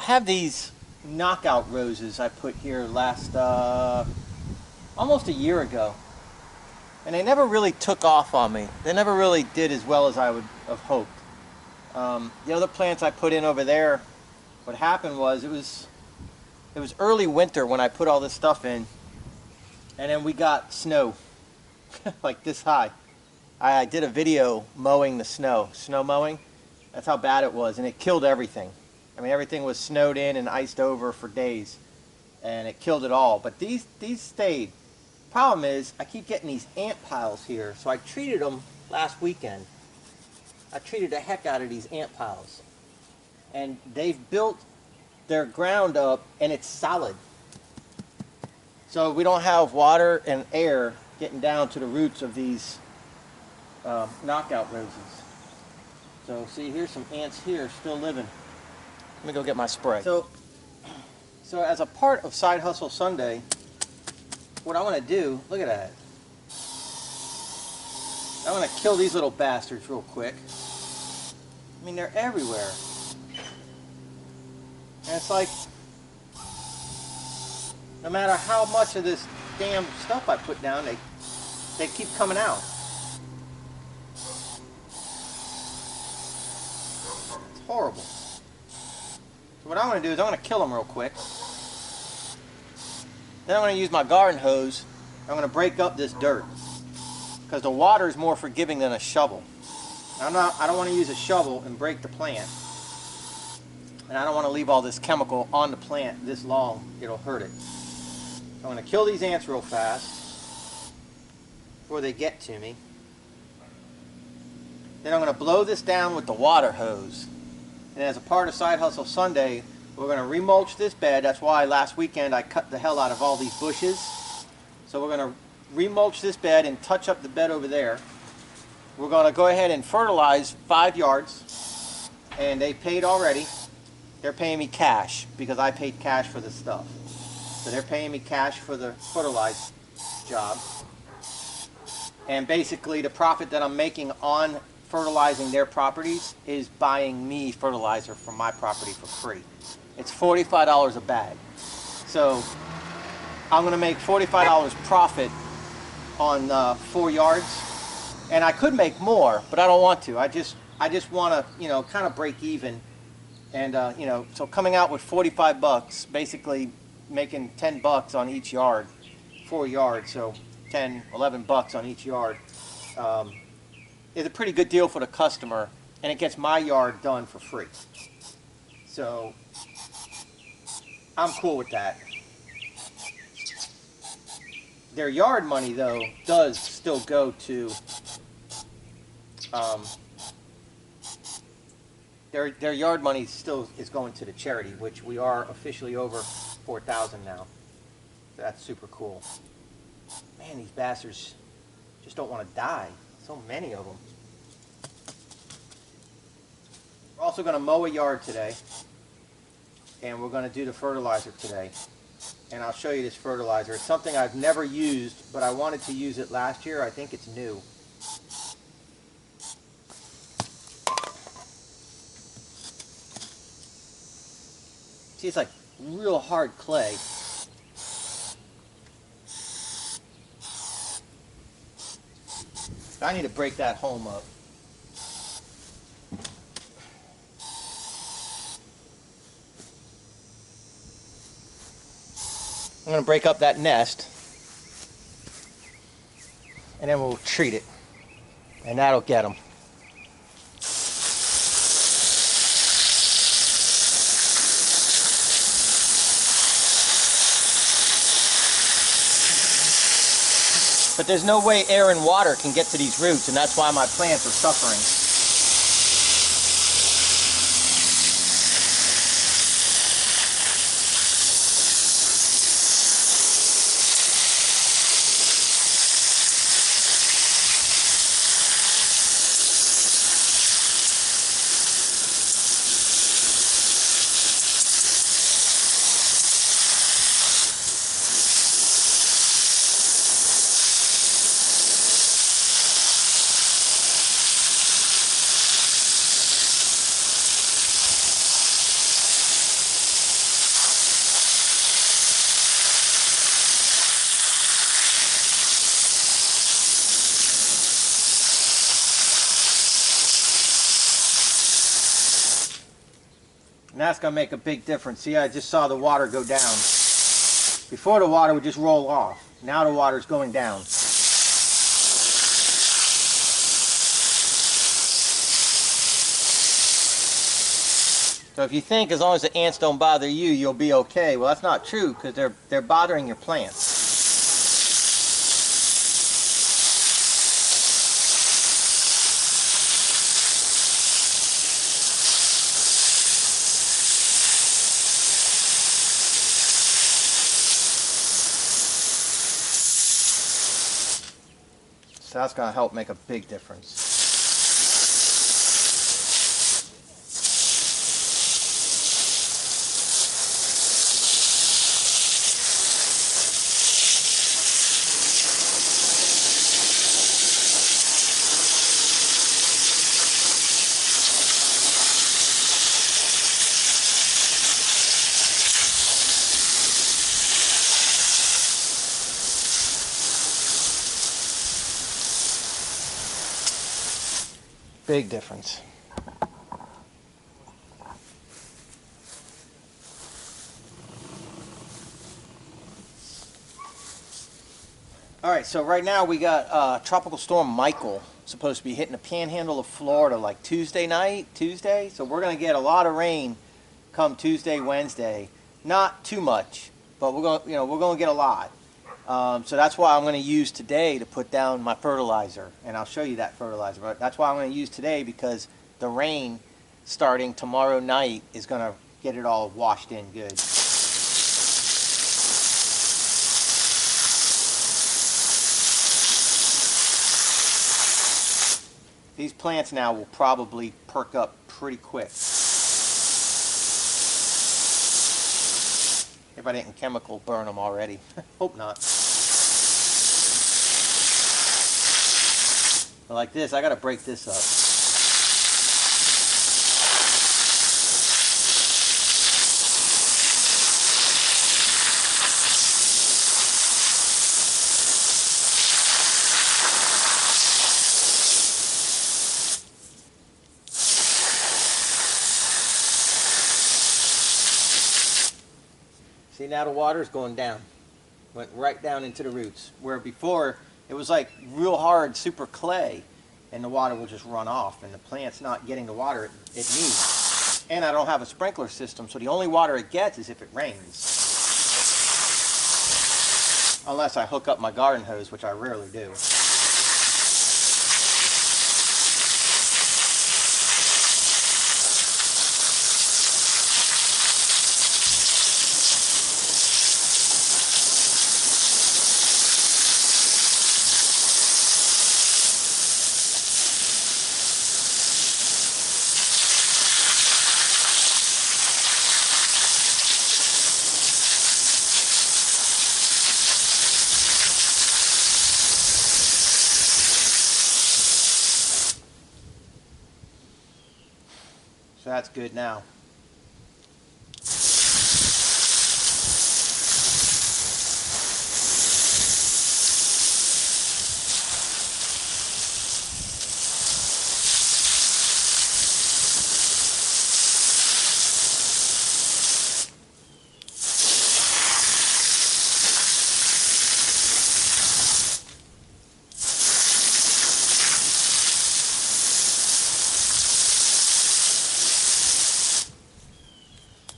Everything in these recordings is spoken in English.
have these knockout roses I put here last almost a year ago, and they never really took off on me. They never really did as well as I would have hoped. The other plants I put in over there, what happened was it was early winter when I put all this stuff in, and then we got snow like this high. I did a video mowing the snow mowing. That's how bad it was, and it killed everything. I mean, everything was snowed in and iced over for days, and it killed it all. But these stayed. Problem is, I keep getting these ant piles here, so I treated them last weekend. I treated the heck out of these ant piles, and they've built their ground up, and it's solid. So we don't have water and air getting down to the roots of these knockout roses. So see, here's some ants here still living. Let me go get my spray. So as a part of Side Hustle Sunday, what I want to do, look at that. I want to kill these little bastards real quick. I mean, they're everywhere. And it's like, no matter how much of this damn stuff I put down, they keep coming out. It's horrible. So what I'm going to do is I'm going to kill them real quick. Then I'm going to use my garden hose. I'm going to break up this dirt, because the water is more forgiving than a shovel. I don't want to use a shovel and break the plant, and I don't want to leave all this chemical on the plant this long. It'll hurt it. So I'm going to kill these ants real fast before they get to me. Then I'm going to blow this down with the water hose. And as a part of Side Hustle Sunday, we're going to remulch this bed. That's why last weekend I cut the hell out of all these bushes. So we're going to remulch this bed and touch up the bed over there. We're going to go ahead and fertilize 5 yards. And they paid already. They're paying me cash because I paid cash for this stuff. So they're paying me cash for the fertilize job. And basically the profit that I'm making on fertilizing their properties is buying me fertilizer from my property for free. It's $45 a bag. So I'm going to make $45 profit on 4 yards. And I could make more, but I don't want to. I just want to, kind of break even. And, so coming out with 45 bucks, basically making 10 bucks on each yard, 4 yards, so 10, 11 bucks on each yard, is a pretty good deal for the customer, and it gets my yard done for free. So I'm cool with that. Their yard money, though, does still go to their yard money still is going to the charity, which we are officially over 4,000 now. So that's super cool. Man, these bastards just don't want to die. So many of them. We're also going to mow a yard today, and we're going to do the fertilizer today. And I'll show you this fertilizer. It's something I've never used, but I wanted to use it last year. I think it's new. See, it's like real hard clay. I need to break that home up. I'm going to break up that nest, and then we'll treat it, and that'll get them. But there's no way air and water can get to these roots, and that's why my plants are suffering. And that's going to make a big difference. See, I just saw the water go down. Before, the water would just roll off. Now the water's going down. So if you think as long as the ants don't bother you, you'll be okay. Well, that's not true, because they're bothering your plants. So that's going to help make a big difference. Big difference. Alright, so right now we got Tropical Storm Michael supposed to be hitting the panhandle of Florida like Tuesday. So we're going to get a lot of rain come Tuesday, Wednesday. Not too much, but we're going to get a lot. So that's why I'm going to use today to put down my fertilizer, and I'll show you that fertilizer. But that's why I'm going to use today, because the rain starting tomorrow night is going to get it all washed in good. These plants now will probably perk up pretty quick. If I didn't chemical burn them already. Hope not. But like this, I gotta break this up. See, now the water's going down. Went right down into the roots. Where before, it was like real hard, super clay, and the water will just run off, and the plant's not getting the water it needs. And I don't have a sprinkler system, so the only water it gets is if it rains. Unless I hook up my garden hose, which I rarely do. So that's good now.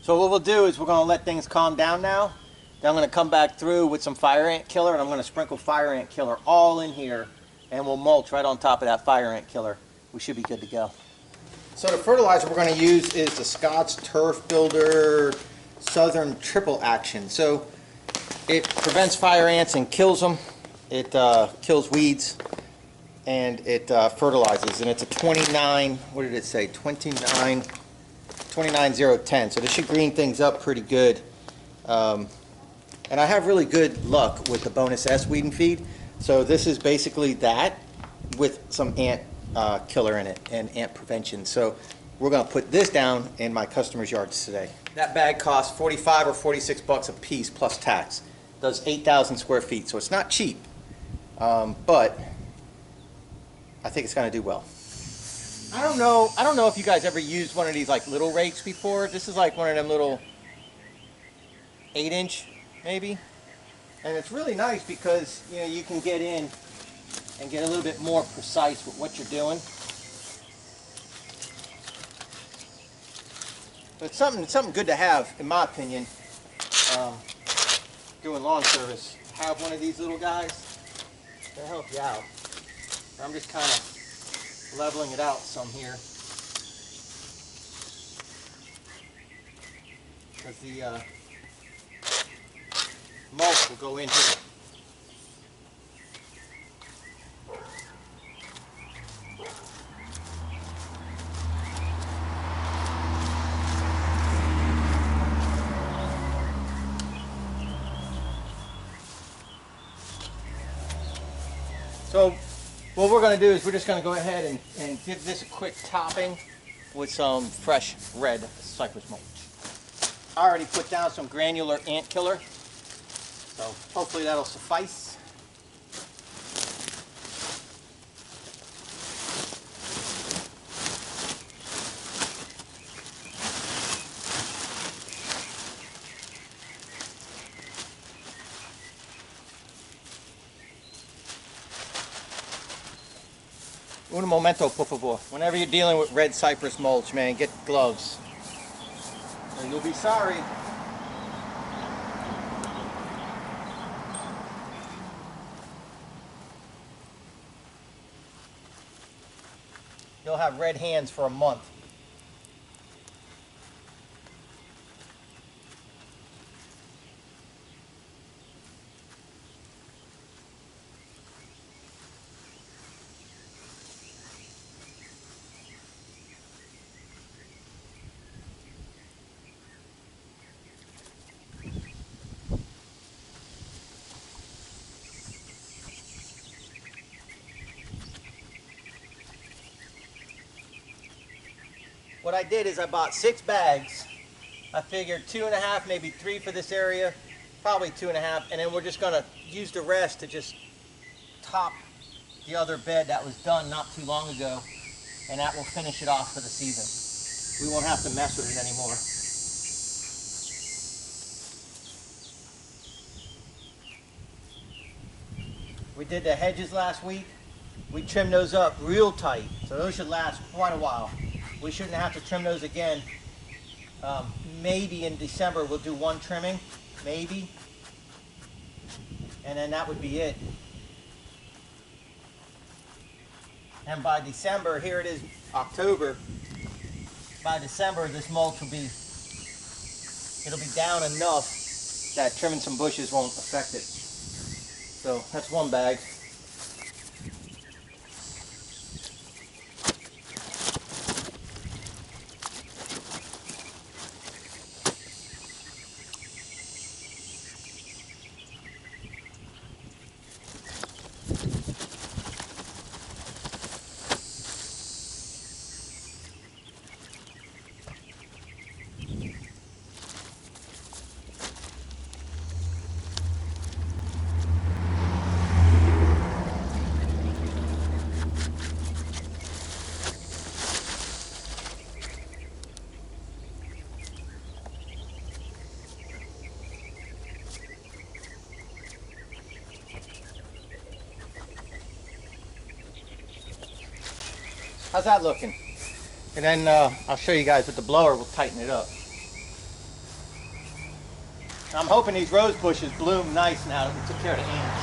So what we'll do is we're going to let things calm down now. Then I'm going to come back through with some fire ant killer, and I'm going to sprinkle fire ant killer all in here, and we'll mulch right on top of that fire ant killer. We should be good to go. So the fertilizer we're going to use is the Scott's Turf Builder Southern Triple Action. So it prevents fire ants and kills them. It kills weeds, and it fertilizes. And it's a 29, what did it say, 29010. So this should green things up pretty good. And I have really good luck with the Bonus S Weed and Feed. So this is basically that with some ant killer in it and ant prevention. So we're going to put this down in my customers' yards today. That bag costs 45 or 46 bucks a piece plus tax. Does 8,000 square feet, so it's not cheap, but I think it's going to do well. I don't know if you guys ever used one of these like little rakes before. This is like one of them little 8-inch maybe. And it's really nice because, you know, you can get in and get a little bit more precise with what you're doing. But it's something good to have, in my opinion, doing lawn service. Have one of these little guys to help you out. I'm just kind of leveling it out some here, because the mulch will go into it. So what we're going to do is we're just going to go ahead and give this a quick topping with some fresh red cypress mulch. I already put down some granular ant killer, so hopefully that'll suffice. Un momento, por favor. Whenever you're dealing with red cypress mulch, man, get gloves, or you'll be sorry. You'll have red hands for a month. What I did is I bought 6 bags. I figured 2.5, maybe 3 for this area, probably 2.5, and then we're just gonna use the rest to just top the other bed that was done not too long ago, and that will finish it off for the season. We won't have to mess with it anymore. We did the hedges last week. We trimmed those up real tight, so those should last quite a while. We shouldn't have to trim those again. Maybe in December we'll do 1 trimming, maybe, and then that would be it. And by December, here it is October, by December this mulch will be, it'll be down enough that trimming some bushes won't affect it. So that's 1 bag. How's that looking? And then I'll show you guys with the blower, we'll tighten it up. I'm hoping these rose bushes bloom nice now that we took care of the ants.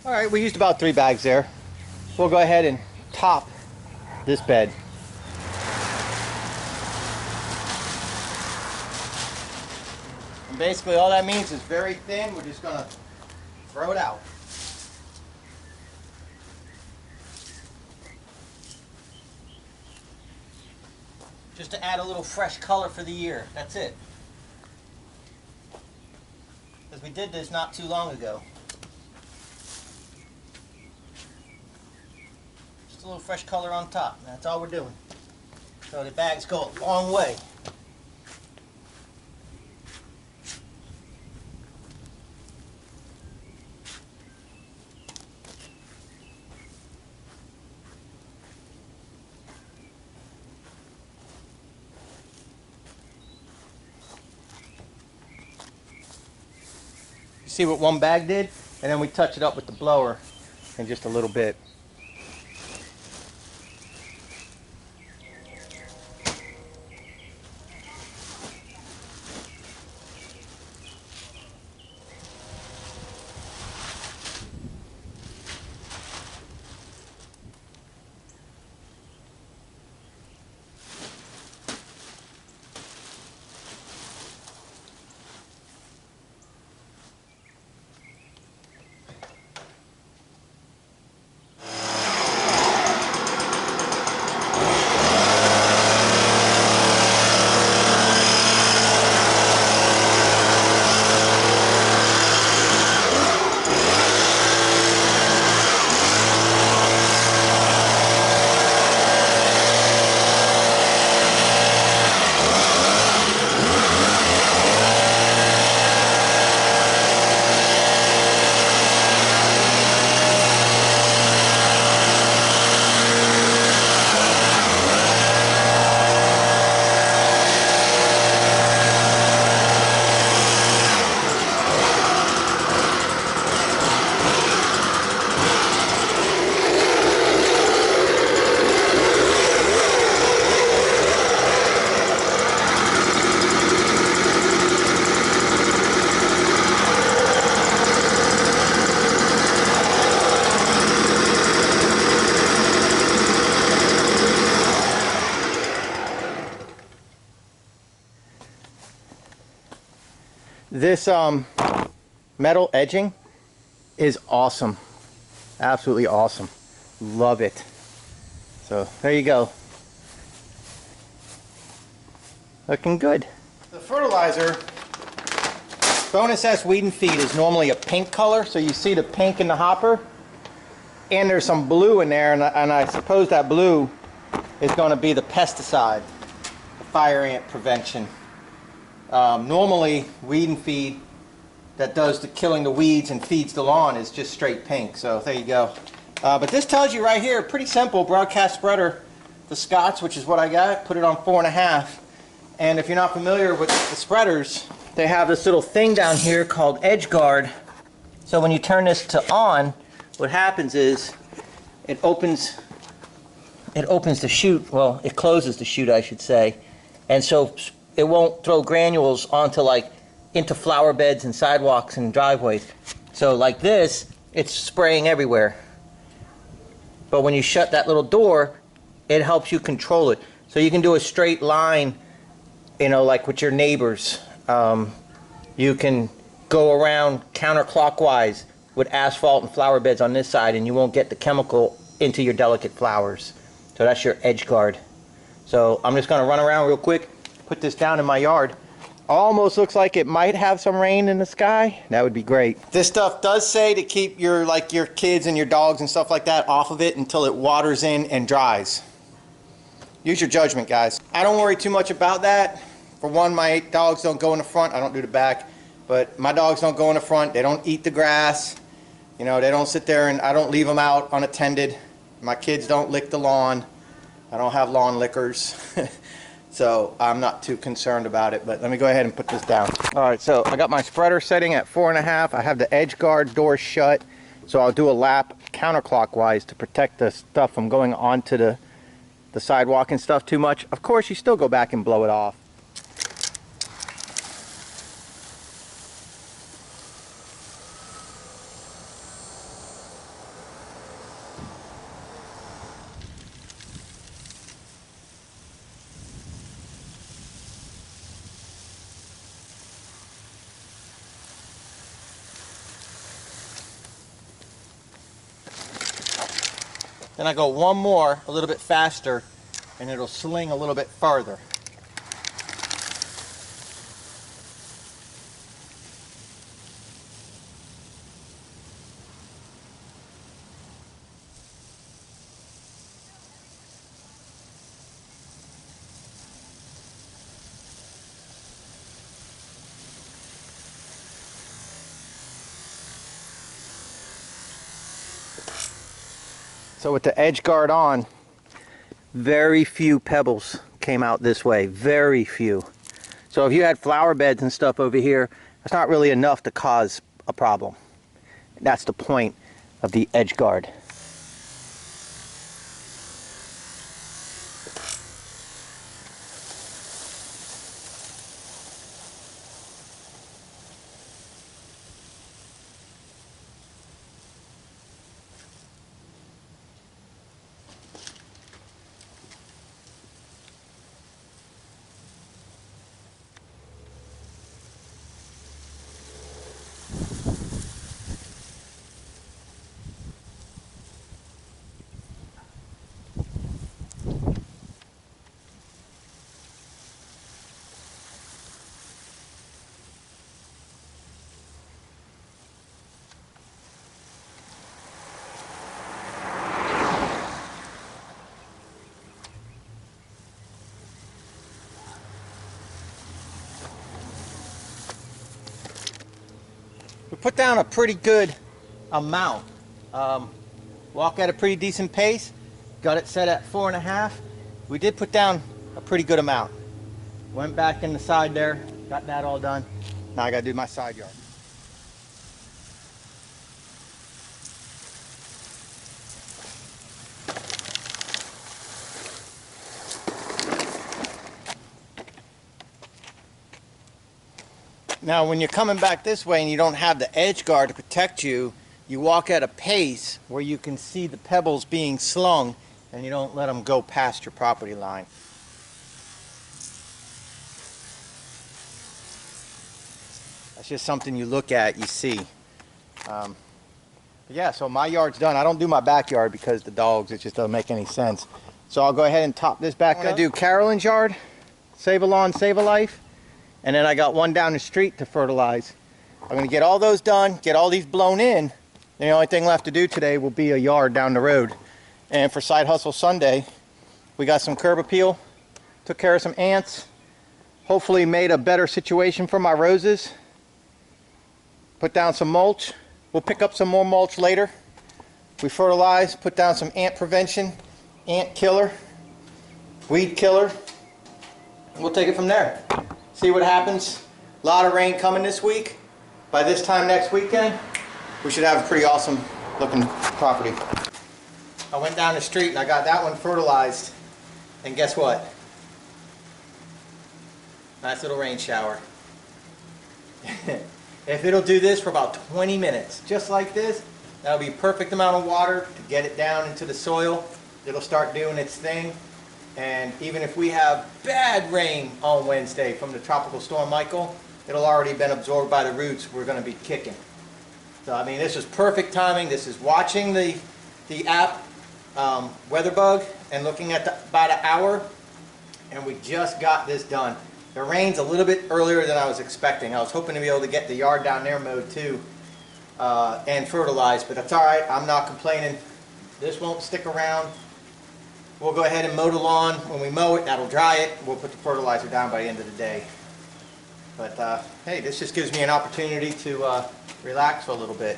All right, we used about 3 bags there. We'll go ahead and top this bed. And basically all that means is very thin. We're just gonna throw it out. just to add a little fresh color for the year. That's it. Because we did this not too long ago. Just a little fresh color on top. That's all we're doing. So the bags go a long way. See what one bag did, and then we touch it up with the blower in just a little bit. This metal edging is awesome. Absolutely awesome. Love it. So there you go. Looking good. The fertilizer, Bonus S Weed and Feed, is normally a pink color. So you see the pink in the hopper. And there's some blue in there. And I suppose that blue is going to be the pesticide, the fire ant prevention. Normally, Weed and Feed that does the killing the weeds and feeds the lawn is just straight pink. So there you go. But this tells you right here, pretty simple, broadcast spreader, the Scots, which is what I got, put it on 4.5. And if you're not familiar with the spreaders, they have this little thing down here called edge guard. So when you turn this to on, what happens is it opens the chute. Well, it closes the chute, I should say. And so it won't throw granules into flower beds and sidewalks and driveways. So like this, it's spraying everywhere. But when you shut that little door, it helps you control it. So you can do a straight line, like with your neighbors. You can go around counterclockwise with asphalt and flower beds on this side, and you won't get the chemical into your delicate flowers. So that's your edge guard. So I'm just going to run around real quick, put this down in my yard. Almost looks like it might have some rain in the sky. That would be great. This stuff does say to keep your kids and your dogs and stuff like that off of it until it waters in and dries. Use your judgment, guys. I don't worry too much about that. For one, my dogs don't go in the front. I don't do the back. But my dogs don't go in the front. They don't eat the grass. They don't sit there, and I don't leave them out unattended. My kids don't lick the lawn. I don't have lawn lickers. So I'm not too concerned about it, but let me go ahead and put this down. All right, so I got my spreader setting at 4.5. I have the edge guard door shut, so I'll do a lap counterclockwise to protect the stuff from going onto the sidewalk and stuff too much. Of course, you still go back and blow it off. Then I go one more, a little bit faster, and it'll sling a little bit farther. So with the edge guard on, very few pebbles came out this way, very few. So if you had flower beds and stuff over here, that's not really enough to cause a problem. That's the point of the edge guard. We put down a pretty good amount. Walk at a pretty decent pace. Got it set at 4.5. We did put down a pretty good amount. Went back in the side there, got that all done. Now I gotta do my side yard. Now when you're coming back this way and you don't have the edge guard to protect you, you walk at a pace where you can see the pebbles being slung and you don't let them go past your property line. That's just something you look at, you see. Yeah, so my yard's done. I don't do my backyard because the dogs, it just doesn't make any sense. So I'll go ahead and top this back up. I'm gonna do Carolyn's yard, save a lawn, save a life. And then I got one down the street to fertilize. I'm gonna get all those done, get all these blown in. The only thing left to do today will be a yard down the road. And for Side Hustle Sunday, we got some curb appeal, took care of some ants, hopefully made a better situation for my roses. Put down some mulch. We'll pick up some more mulch later. We fertilize, put down some ant prevention, ant killer, weed killer. We'll take it from there. See what happens. A lot of rain coming this week. By this time next weekend, we should have a pretty awesome looking property. I went down the street and I got that one fertilized. And guess what? Nice little rain shower. If it'll do this for about 20 minutes, just like this, that'll be perfect amount of water to get it down into the soil. It'll start doing its thing. And even if we have bad rain on Wednesday from the tropical storm Michael, it'll already been absorbed by the roots. We're going to be kicking. So I mean, this is perfect timing. This is watching the app WeatherBug and looking at about an hour, and we just got this done. The rain's a little bit earlier than I was expecting. I was hoping to be able to get the yard down there mowed too and fertilized, but that's all right. I'm not complaining. This won't stick around. We'll go ahead and mow the lawn. When we mow it, that'll dry it. We'll put the fertilizer down by the end of the day. But hey, this just gives me an opportunity to relax for a little bit.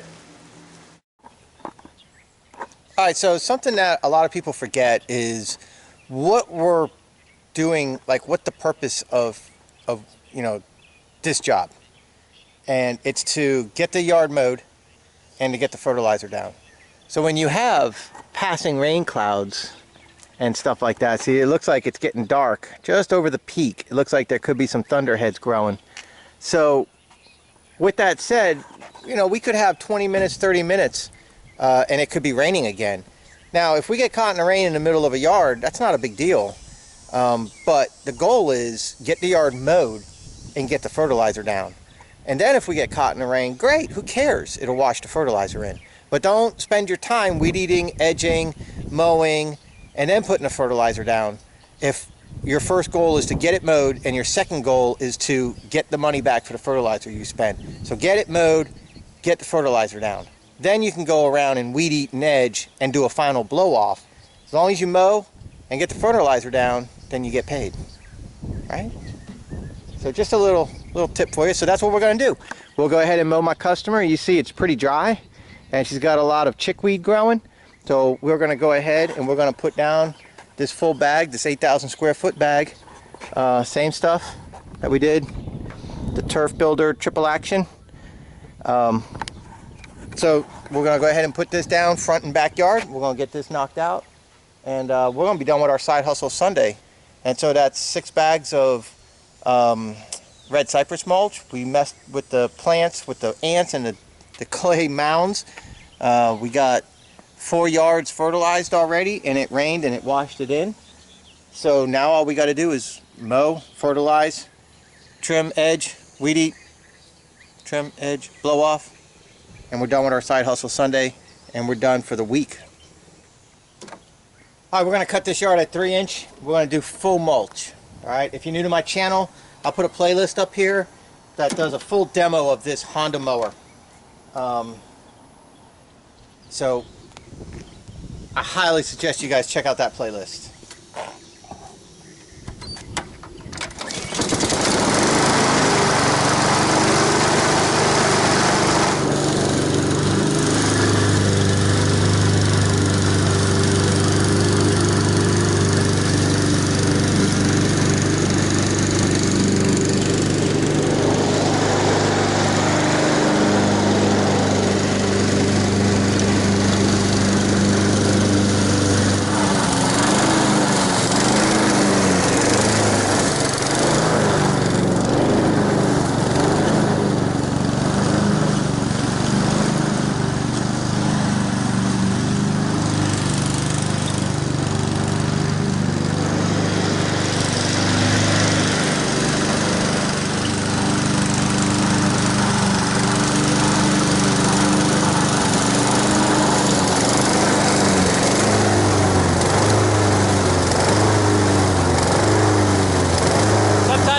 All right, so something that a lot of people forget is what we're doing, like what the purpose of you know, this job. And it's to get the yard mowed and to get the fertilizer down. So when you have passing rain clouds and stuff like that, see, it looks like it's getting dark just over the peak. It looks like there could be some thunderheads growing. So with that said, you know, we could have 20 minutes, 30 minutes, and it could be raining again. Now, if we get caught in the rain in the middle of a yard, that's not a big deal. But the goal is get the yard mowed and get the fertilizer down. And then if we get caught in the rain, great, who cares? It'll wash the fertilizer in. But don't spend your time weed eating, edging, mowing, and then putting the fertilizer down. if your first goal is to get it mowed and your second goal is to get the money back for the fertilizer you spent. So get it mowed, get the fertilizer down. Then you can go around and weed eat and edge and do a final blow off. As long as you mow and get the fertilizer down, then you get paid, right? So just a little tip for you. So that's what we're gonna do. We'll go ahead and mow my customer. You see it's pretty dry and she's got a lot of chickweed growing. So we're gonna go ahead and we're gonna put down this full bag, this 8,000 square foot bag. Same stuff that we did, the Turf Builder triple action. So we're gonna go ahead and put this down front and backyard. We're gonna get this knocked out and we're gonna be done with our side hustle Sunday. And so that's 6 bags of red cypress mulch. We messed with the plants, with the ants and the clay mounds. We got 4 yards fertilized already, and it rained and it washed it in. So now all we got to do is mow, fertilize, trim, edge, weed eat, trim, edge, blow off, and we're done with our side hustle Sunday, and we're done for the week. All right, we're going to cut this yard at 3-inch. We're going to do full mulch. All right, if you're new to my channel, I'll put a playlist up here that does a full demo of this Honda mower. So I highly suggest you guys check out that playlist.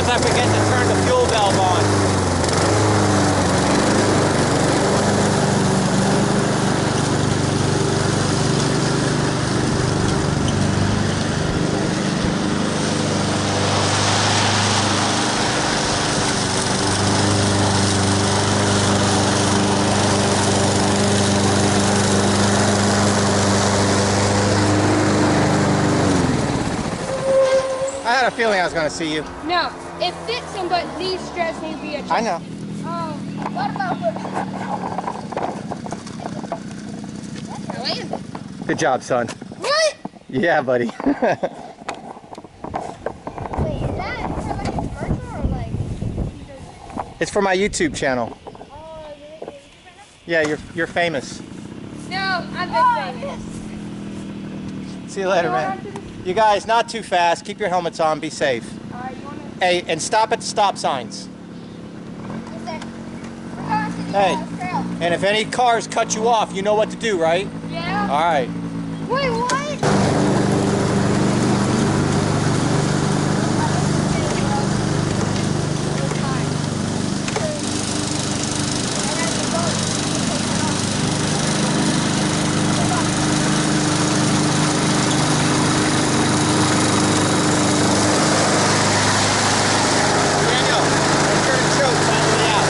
I forget to turn the fuel valve on. I had a feeling I was going to see you. No, it fits him, but these straps need to be adjusted. I know. What about I landed. Good job, son. What? Yeah, buddy. Wait, is that for like his personal or like? It's for my YouTube channel. Oh, you're making a YouTube right now? Yeah, you're famous. No, I'm just famous. See you later, man. You guys, not too fast. Keep your helmets on. Be safe. Alright, you wanna? Hey, and stop at the stop signs. Yes, sir. We're going to the Hey, trail. and if any cars cut you off, you know what to do, right? Yeah. All right. Wait, what? Daniel, make sure to choke all the way out.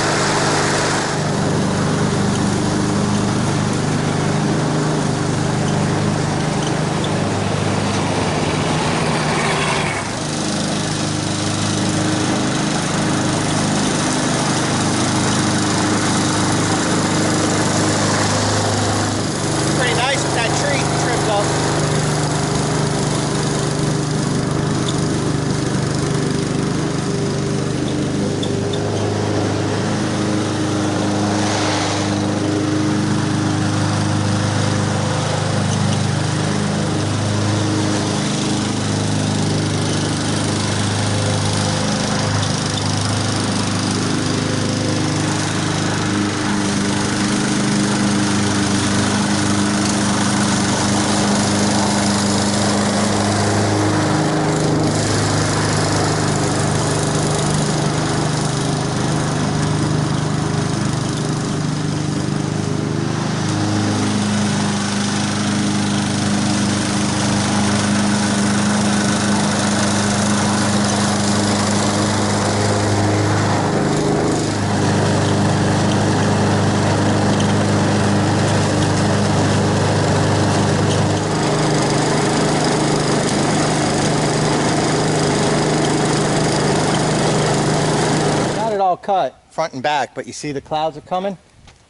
cut front and back, but you see the clouds are coming.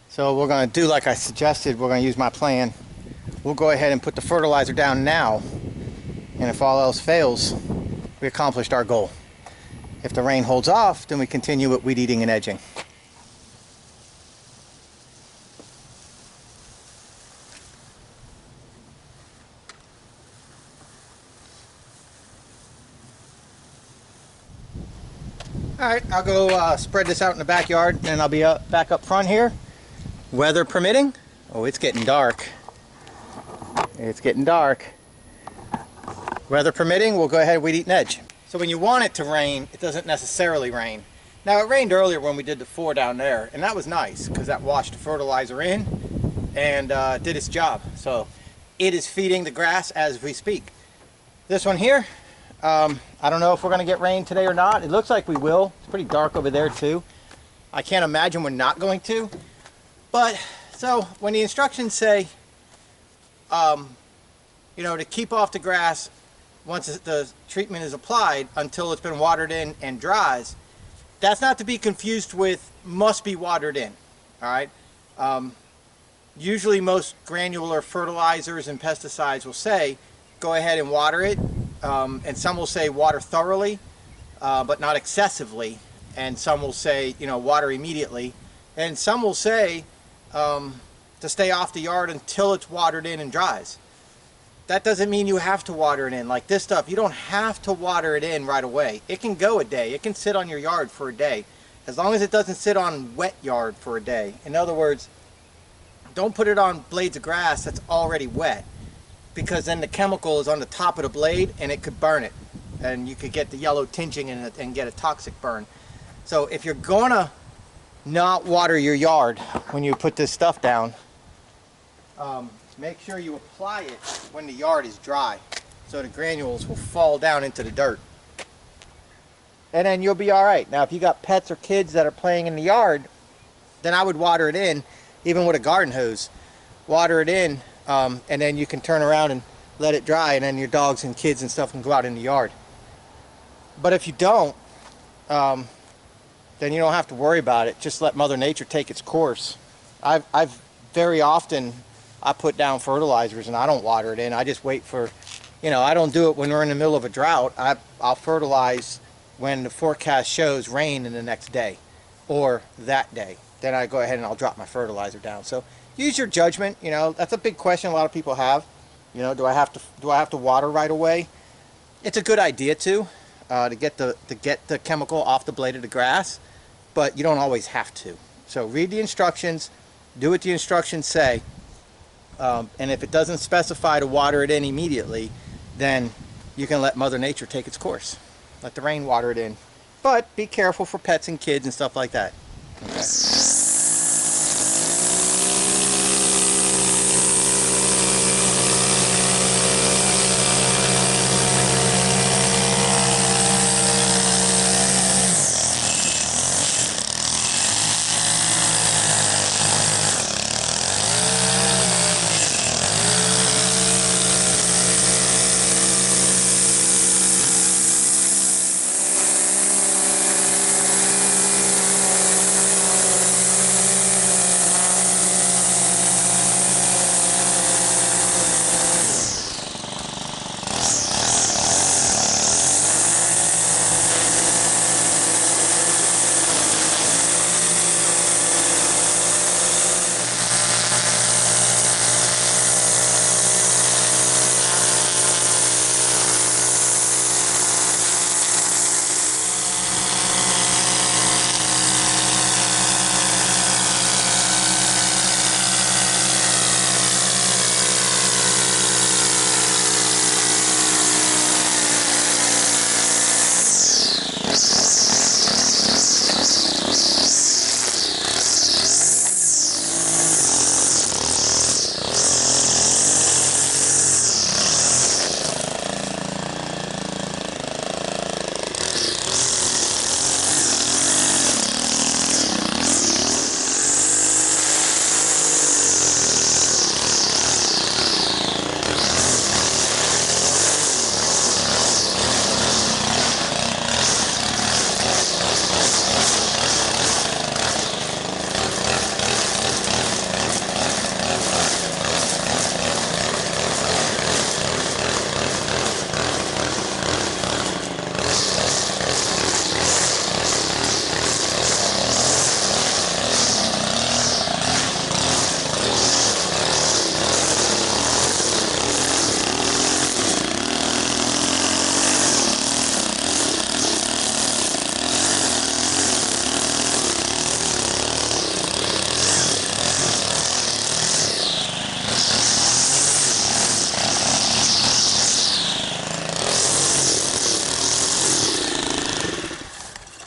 So we're going to do like I suggested. We're going to use my plan. We'll go ahead and put the fertilizer down now, and if all else fails, we accomplished our goal. If the rain holds off, then we continue with weed eating and edging. Alright, I'll go spread this out in the backyard, and I'll be back up front here. Weather permitting. Oh, it's getting dark. It's getting dark. Weather permitting, we'll go ahead and weed eat and edge. So when you want it to rain, it doesn't necessarily rain. Now it rained earlier when we did the 4 down there, and that was nice because that washed the fertilizer in and did its job. So it is feeding the grass as we speak. This one here, I don't know if we're going to get rain today or not. It looks like we will. It's pretty dark over there too. I can't imagine we're not going to. But so when the instructions say, you know, to keep off the grass once the treatment is applied until it's been watered in and dries, that's not to be confused with must be watered in. All right. Usually most granular fertilizers and pesticides will say go ahead and water it, and some will say water thoroughly, but not excessively, and some will say, you know, water immediately, and some will say to stay off the yard until it's watered in and dries. That doesn't mean you have to water it in. Like this stuff, you don't have to water it in right away. It can go a day. It can sit on your yard for a day, as long as it doesn't sit on wet yard for a day. In other words, don't put it on blades of grass that's already wet, because then the chemical is on the top of the blade and it could burn it, and you could get the yellow tingeing in it and get a toxic burn. So if you're gonna not water your yard when you put this stuff down, make sure you apply it when the yard is dry, so the granules will fall down into the dirt. And then you'll be all right. Now, if you got pets or kids that are playing in the yard, then I would water it in, even with a garden hose. Water it in, and then you can turn around and let it dry, and then your dogs and kids and stuff can go out in the yard. But if you don't, then you don't have to worry about it. Just let Mother Nature take its course. I've very often, I put down fertilizers and I don't water it in. I just wait for, you know, I don't do it when we're in the middle of a drought. I'll fertilize when the forecast shows rain in the next day or that day. Then I go ahead and I'll drop my fertilizer down. So use your judgment. You know, that's a big question a lot of people have. You know, do I have to water right away? It's a good idea to get the chemical off the blade of the grass, but you don't always have to. So read the instructions, do what the instructions say. And if it doesn't specify to water it in immediately, then you can let Mother Nature take its course. Let the rain water it in. But be careful for pets and kids and stuff like that. Okay.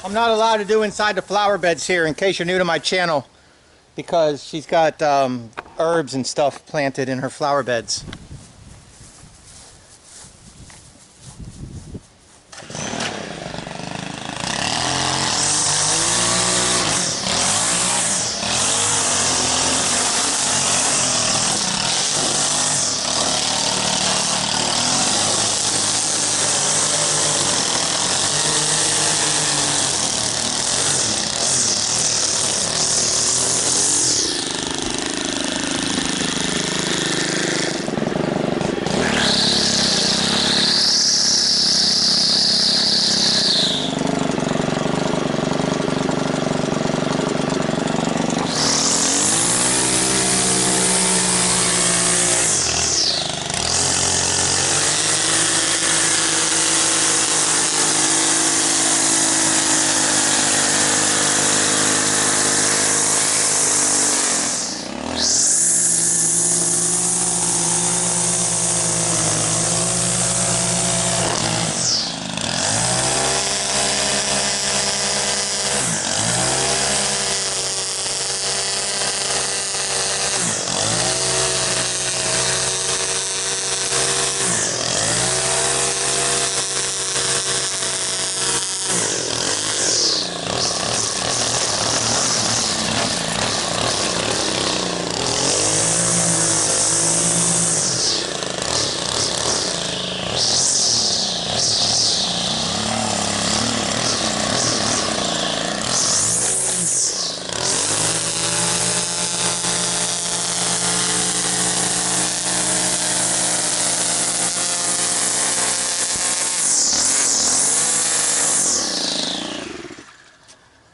I'm not allowed to do inside the flower beds here, in case you're new to my channel, because she's got herbs and stuff planted in her flower beds.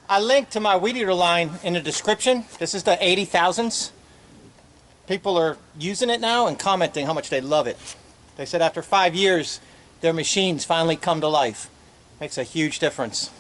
I linked to my weed eater line in the description. This is the 80,000s. People are using it now and commenting how much they love it. They said after 5 years, their machines finally come to life. Makes a huge difference.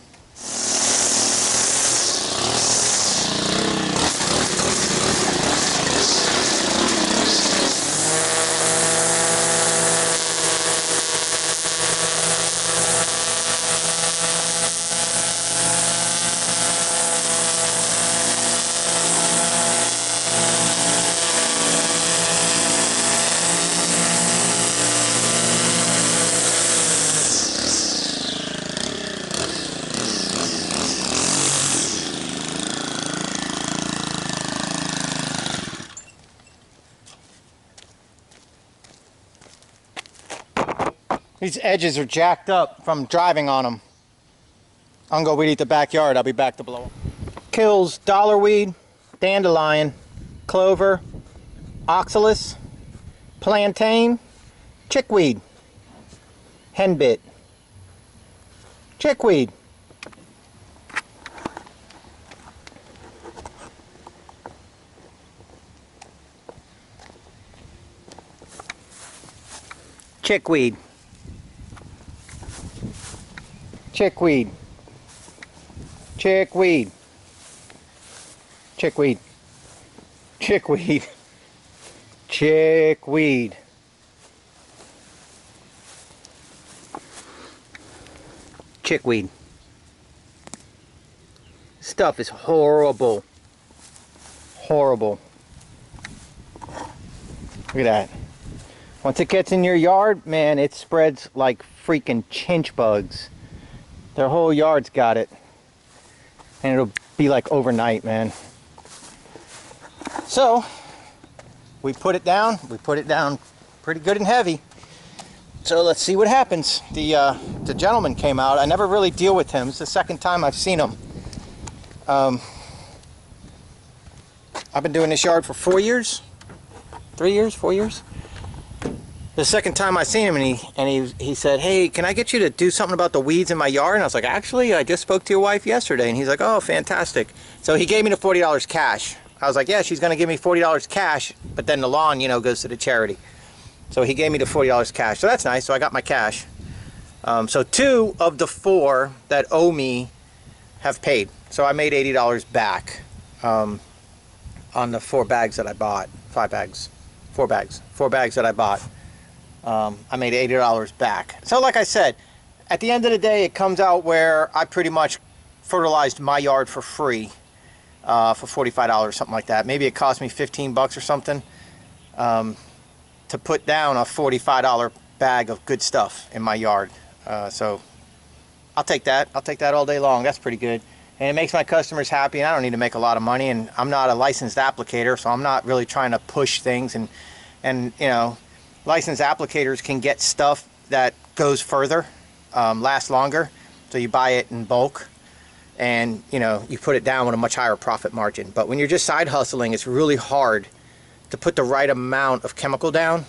These edges are jacked up from driving on them. I'm gonna go weed eat the backyard. I'll be back to blow them. Kills dollarweed, dandelion, clover, oxalis, plantain, chickweed, henbit, chickweed, chickweed, chickweed, chickweed, chickweed, chickweed, chickweed, chickweed. Stuff is horrible. Horrible. Look at that. Once it gets in your yard, man, it spreads like freaking chinch bugs. Their whole yard's got it. And it'll be like overnight, man. So, we put it down. We put it down pretty good and heavy. So let's see what happens. The gentleman came out. I never really deal with him. It's the second time I've seen him. I've been doing this yard for 4 years. 3 years? 4 years? The second time I seen him, and he said, "Hey, can I get you to do something about the weeds in my yard?" And I was like, "Actually, I just spoke to your wife yesterday." And he's like, "Oh, fantastic." So he gave me the $40 cash. I was like, "Yeah, she's going to give me $40 cash, but then the lawn, you know, goes to the charity." So he gave me the $40 cash. So that's nice. So I got my cash. So 2 of the 4 that owe me have paid. So I made $80 back on the 4 bags that I bought. 5 bags. 4 bags. 4 bags that I bought. I made $80 back. So like I said, at the end of the day, it comes out where I pretty much fertilized my yard for free for $45, something like that. Maybe it cost me 15 bucks or something to put down a $45 bag of good stuff in my yard. So I'll take that. I'll take that all day long. That's pretty good. And it makes my customers happy, and I don't need to make a lot of money, and I'm not a licensed applicator, so I'm not really trying to push things, and you know, licensed applicators can get stuff that goes further, lasts longer, so you buy it in bulk, and you know, you put it down with a much higher profit margin. But when you're just side hustling, it's really hard to put the right amount of chemical down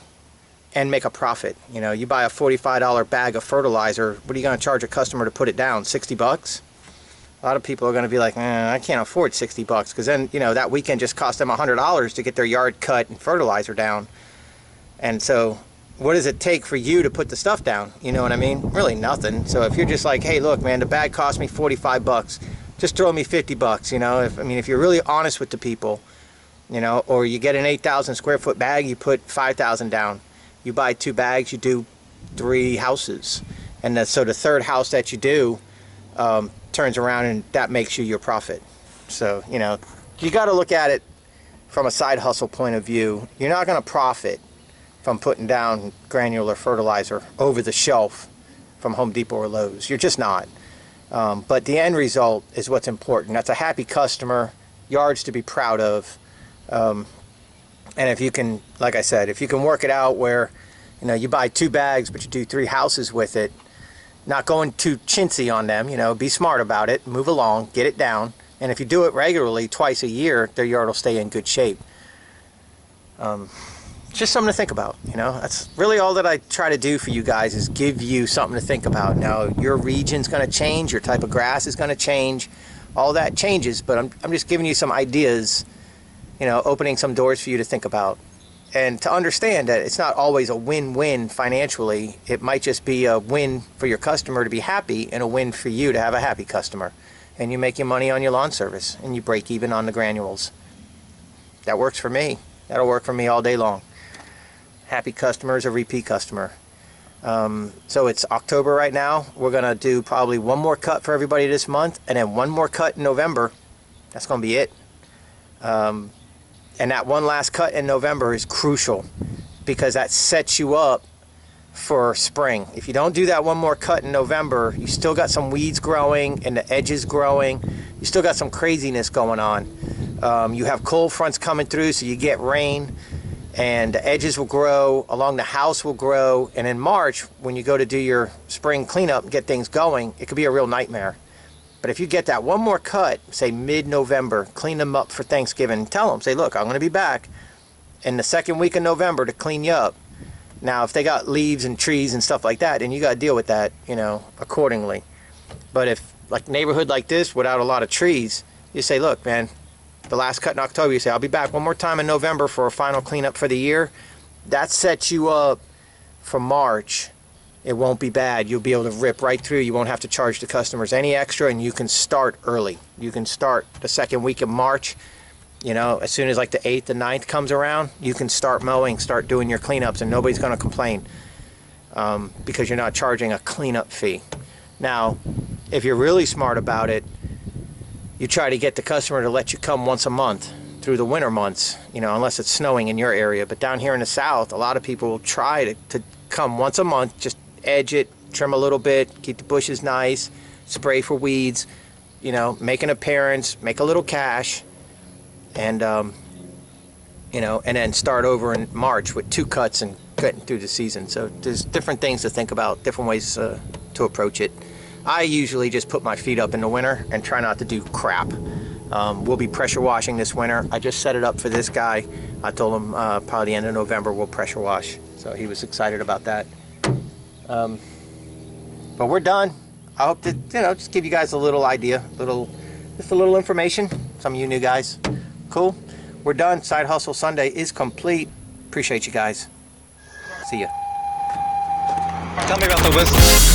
and make a profit. You know, you buy a $45 bag of fertilizer, what are you going to charge a customer to put it down? 60 bucks? A lot of people are going to be like, I can't afford 60 bucks, because then, you know, that weekend just cost them $100 to get their yard cut and fertilizer down. And so what does it take for you to put the stuff down? You know what I mean? Really nothing. So if you're just like, hey, look, man, the bag cost me 45 bucks, just throw me 50 bucks, you know? I mean, if you're really honest with the people, you know, or you get an 8,000 square foot bag, you put 5,000 down. You buy 2 bags, you do 3 houses. And so the third house that you do, turns around, and that makes you your profit. So, you know, you got to look at it from a side hustle point of view. You're not going to profit from putting down granular fertilizer over the shelf from Home Depot or Lowe's. You're just not. But the end result is what's important. That's a happy customer, yards to be proud of. And if you can, like I said, if you can work it out where, you know, you buy 2 bags, but you do 3 houses with it, not going too chintzy on them, you know, be smart about it, move along, get it down, and if you do it regularly, twice a year, their yard will stay in good shape. Just something to think about, you know. That's really all that I try to do for you guys, is give you something to think about. Now, your region's going to change, your type of grass is going to change, all that changes, but I'm just giving you some ideas, you know, opening some doors for you to think about. And to understand that it's not always a win-win financially. It might just be a win for your customer to be happy, and a win for you to have a happy customer. And you make your money on your lawn service, and you break even on the granules. That works for me. That'll work for me all day long. Happy customer is a repeat customer. So it's October right now. We're going to do probably 1 more cut for everybody this month, and then 1 more cut in November. That's going to be it. And that one last cut in November is crucial, because that sets you up for spring. If you don't do that 1 more cut in November, you still got some weeds growing and the edges growing. You still got some craziness going on. You have cold fronts coming through, so you get rain, and the edges will grow, along the house will grow. And in March, when you go to do your spring cleanup and get things going, it could be a real nightmare. But if you get that 1 more cut, say mid-November, clean them up for Thanksgiving, tell them, say, look, I'm going to be back in the 2nd week of November to clean you up. Now, if they got leaves and trees and stuff like that, then you got to deal with that, you know, accordingly. But if, like, neighborhood like this without a lot of trees, you say, look, man, the last cut in October, you say, I'll be back 1 more time in November for a final cleanup for the year. That sets you up for March. It won't be bad. You'll be able to rip right through. You won't have to charge the customers any extra, and you can start early. You can start the 2nd week of March. You know, as soon as like the 8th, the 9th comes around, you can start mowing, start doing your cleanups, and nobody's going to complain because you're not charging a cleanup fee. Now, if you're really smart about it, you try to get the customer to let you come once a month through the winter months, you know, unless it's snowing in your area. But down here in the South, a lot of people will try to come once a month, just edge it, trim a little bit, keep the bushes nice, spray for weeds, you know, make an appearance, make a little cash, and you know, and then start over in March with 2 cuts and cutting through the season. So there's different things to think about, different ways to approach it. I usually just put my feet up in the winter and try not to do crap. We'll be pressure washing this winter. I just set it up for this guy. I told him probably the end of November we'll pressure wash, so he was excited about that. But we're done. I hope to, you know, just give you guys a little idea, just a little information. Some of you new guys. Cool. We're done. Side Hustle Sunday is complete. Appreciate you guys. See ya. Tell me about the whistles.